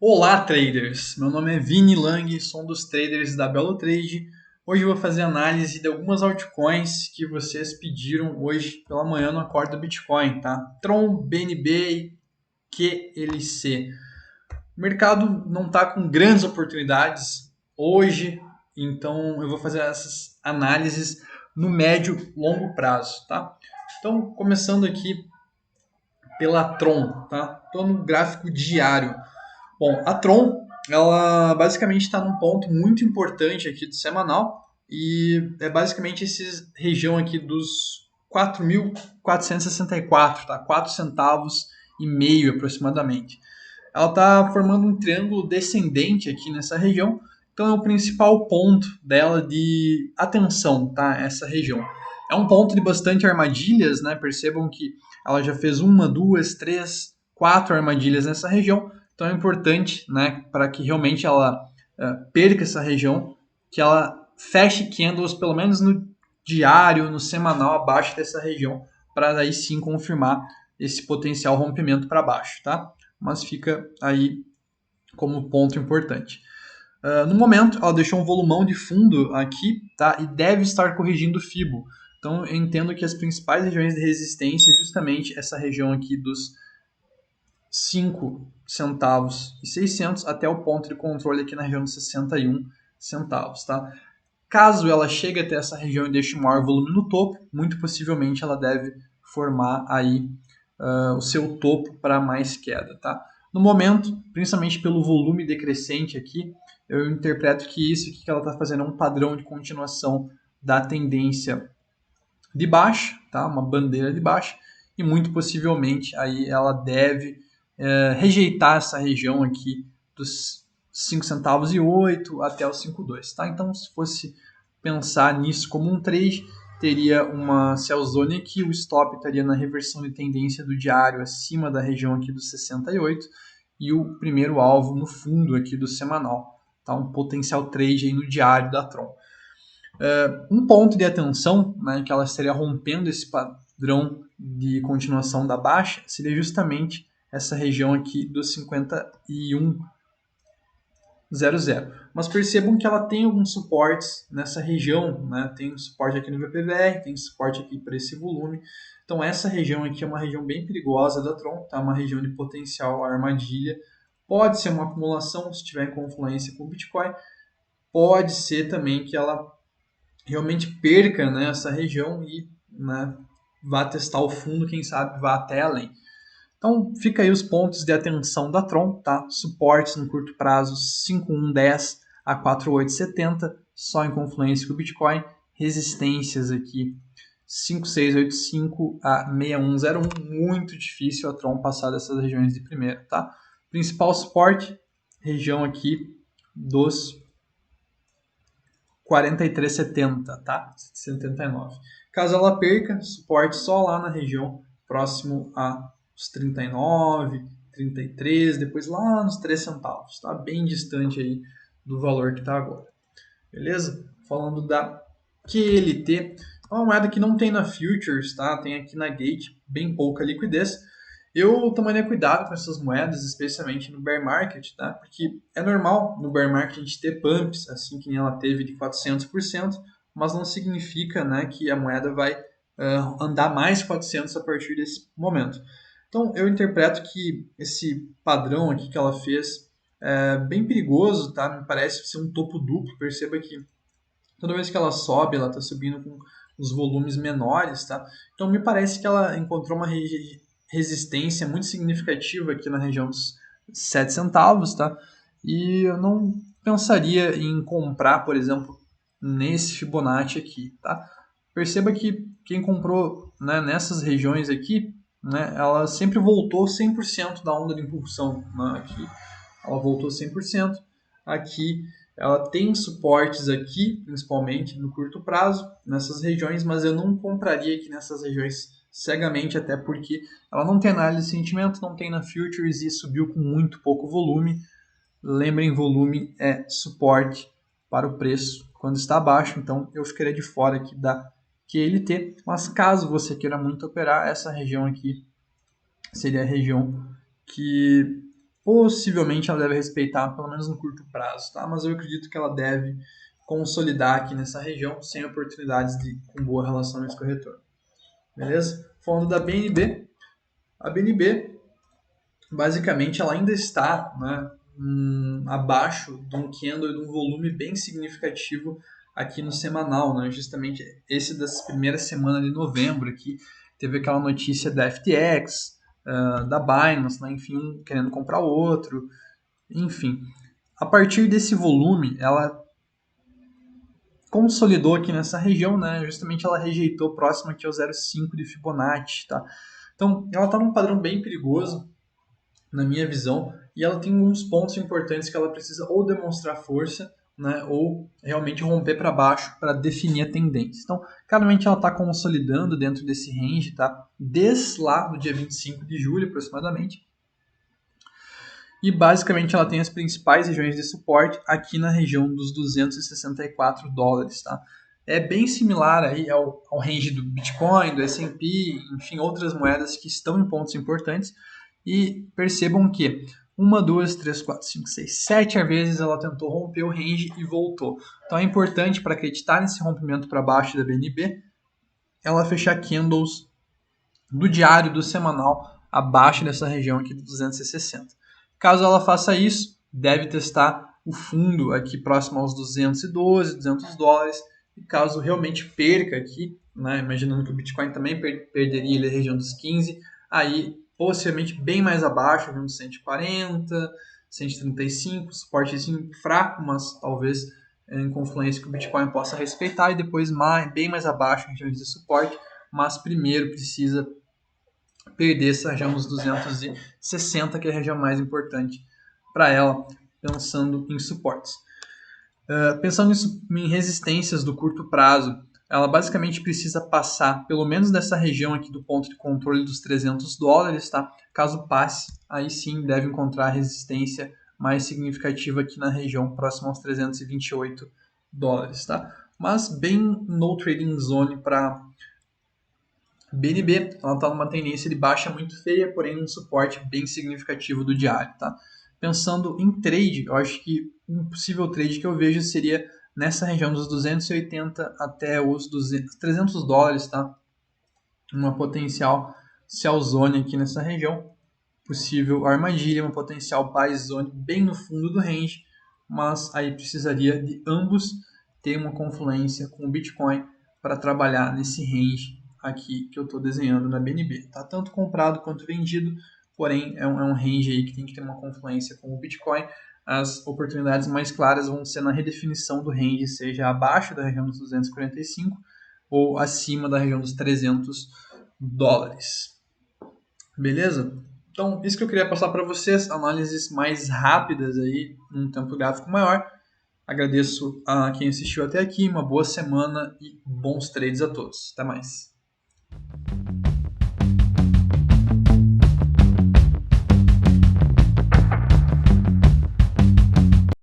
Olá, traders! Meu nome é Vini Lang, sou um dos traders da Belo Trade. Hoje eu vou fazer análise de algumas altcoins que vocês pediram hoje pela manhã no Acordo do Bitcoin, tá? Tron, BNB e QLC. O mercado não está com grandes oportunidades hoje, então eu vou fazer essas análises no médio e longo prazo, tá? Então, começando aqui pela Tron, tá? Estou no gráfico diário. Bom, a Tron, ela basicamente está num ponto muito importante aqui do semanal e é basicamente essa região aqui dos 4.464, tá? 4 centavos e meio aproximadamente. Ela está formando um triângulo descendente aqui nessa região, então é o principal ponto dela de atenção, tá? Essa região. É um ponto de bastante armadilhas, né? Percebam que ela já fez uma, duas, três, quatro armadilhas nessa região, então é importante, né, para que realmente ela perca essa região, que ela feche candles pelo menos no diário, no semanal abaixo dessa região, para aí sim confirmar esse potencial rompimento para baixo, tá? Mas fica aí como ponto importante. No momento, ela deixou um volumão de fundo aqui, tá? E deve estar corrigindo o Fibo. Então, eu entendo que as principais regiões de resistência é justamente essa região aqui dos 5 centavos e 600 até o ponto de controle aqui na região de 61 centavos, tá? Caso ela chegue até essa região e deixe um maior volume no topo, muito possivelmente ela deve formar aí o seu topo para mais queda, tá? No momento, principalmente pelo volume decrescente aqui, eu interpreto que isso aqui que ela está fazendo é um padrão de continuação da tendência de baixa, tá? Uma bandeira de baixa, e muito possivelmente aí ela deve rejeitar essa região aqui dos 5 centavos e 8 até os 5,2, tá? Então, se fosse pensar nisso como um trade, teria uma sell zone aqui, o stop estaria na reversão de tendência do diário acima da região aqui dos 68 e o primeiro alvo no fundo aqui do semanal, tá? Um potencial trade aí no diário da Tron. Um ponto de atenção, né, que ela estaria rompendo esse padrão de continuação da baixa, seria justamente essa região aqui dos 51,00. Mas percebam que ela tem alguns suportes nessa região, né? Tem suporte aqui no VPVR, tem suporte aqui para esse volume. Então essa região aqui é uma região bem perigosa da Tron, tá? Uma região de potencial armadilha. Pode ser uma acumulação se tiver em confluência com o Bitcoin. Pode ser também que ela realmente perca, né, essa região e, né, vá testar o fundo, quem sabe vá até além. Então, fica aí os pontos de atenção da Tron, tá? Suportes no curto prazo 5,110 a 4,870, só em confluência com o Bitcoin. Resistências aqui 5,685 a 6,101, muito difícil a Tron passar dessas regiões de primeira, tá? Principal suporte, região aqui dos 43,70, tá? 79. Caso ela perca, suporte só lá na região próximo aos 39, 33, depois lá nos 3 centavos, tá? Bem distante aí do valor que está agora. Beleza? Falando da QLT, é uma moeda que não tem na Futures, tá? Tem aqui na Gate, bem pouca liquidez. Eu tomaria cuidado com essas moedas, especialmente no bear market, tá? Porque é normal no bear market a gente ter pumps, assim que ela teve de 400%, mas não significa, né, que a moeda vai andar mais 400 a partir desse momento. Então eu interpreto que esse padrão aqui que ela fez é bem perigoso, tá? Me parece ser um topo duplo. Perceba que toda vez que ela sobe, ela está subindo com os volumes menores, tá? Então me parece que ela encontrou uma resistência muito significativa aqui na região dos 7 centavos, tá? E eu não pensaria em comprar, por exemplo, nesse Fibonacci aqui, tá? Perceba que quem comprou, né, nessas regiões aqui, né, ela sempre voltou 100% da onda de impulsão, né? Aqui ela voltou 100%. Aqui ela tem suportes aqui, principalmente no curto prazo, nessas regiões, mas eu não compraria aqui nessas regiões cegamente, até porque ela não tem análise de sentimento, não tem na Futures e subiu com muito pouco volume. Lembrem, volume é suporte para o preço quando está abaixo, então eu ficaria de fora aqui da QLT, mas caso você queira muito operar, essa região aqui seria a região que possivelmente ela deve respeitar, pelo menos no curto prazo, tá? Mas eu acredito que ela deve consolidar aqui nessa região sem oportunidades com boa relação com retorno. Beleza? Falando da BNB, a BNB basicamente ela ainda está, né, abaixo de um candle e de um volume bem significativo aqui no semanal, né? Justamente esse das primeiras semanas de novembro aqui, teve aquela notícia da FTX, da Binance, né? Enfim, querendo comprar outro, enfim. A partir desse volume, ela consolidou aqui nessa região, né? Justamente ela rejeitou próximo aqui ao 0,5 de Fibonacci, tá? Então, ela está num padrão bem perigoso, na minha visão, e ela tem alguns pontos importantes que ela precisa ou demonstrar força, né, ou realmente romper para baixo para definir a tendência. Então, claramente ela está consolidando dentro desse range, tá? Desde lá do dia 25 de julho, aproximadamente. E basicamente ela tem as principais regiões de suporte aqui na região dos 264 dólares, tá? É bem similar aí ao range do Bitcoin, do S&P, enfim, outras moedas que estão em pontos importantes. E percebam que 1, 2, 3, 4, 5, 6, 7 vezes ela tentou romper o range e voltou. Então é importante para acreditar nesse rompimento para baixo da BNB, ela fechar candles do diário, do semanal, abaixo dessa região aqui de 260. Caso ela faça isso, deve testar o fundo aqui próximo aos 212, 200 dólares. E caso realmente perca aqui, né, imaginando que o Bitcoin também perderia ali a região dos 15, aí possivelmente bem mais abaixo, uns 140, 135, suportezinho fraco, mas talvez em confluência que o Bitcoin possa respeitar, e depois bem mais abaixo, regiões de suporte, mas primeiro precisa perder essa região dos 260, que é a região mais importante para ela, pensando em suportes. Pensando em resistências do curto prazo, ela basicamente precisa passar pelo menos dessa região aqui do ponto de controle dos 300 dólares, tá? Caso passe, aí sim deve encontrar resistência mais significativa aqui na região próxima aos 328 dólares, tá? Mas bem no trading zone para BNB, ela está numa tendência de baixa muito feia, porém um suporte bem significativo do diário, tá? Pensando em trade, eu acho que um possível trade que eu vejo seria nessa região dos 280 até os 300 dólares, tá? Uma potencial sell zone aqui nessa região, possível armadilha, uma potencial buy zone bem no fundo do range, mas aí precisaria de ambos ter uma confluência com o Bitcoin para trabalhar nesse range aqui que eu estou desenhando na BNB. Tá tanto comprado quanto vendido, porém é um range aí que tem que ter uma confluência com o Bitcoin. As oportunidades mais claras vão ser na redefinição do range, seja abaixo da região dos 245 ou acima da região dos 300 dólares. Beleza? Então, isso que eu queria passar para vocês, análises mais rápidas aí, num tempo gráfico maior. Agradeço a quem assistiu até aqui, uma boa semana e bons trades a todos. Até mais.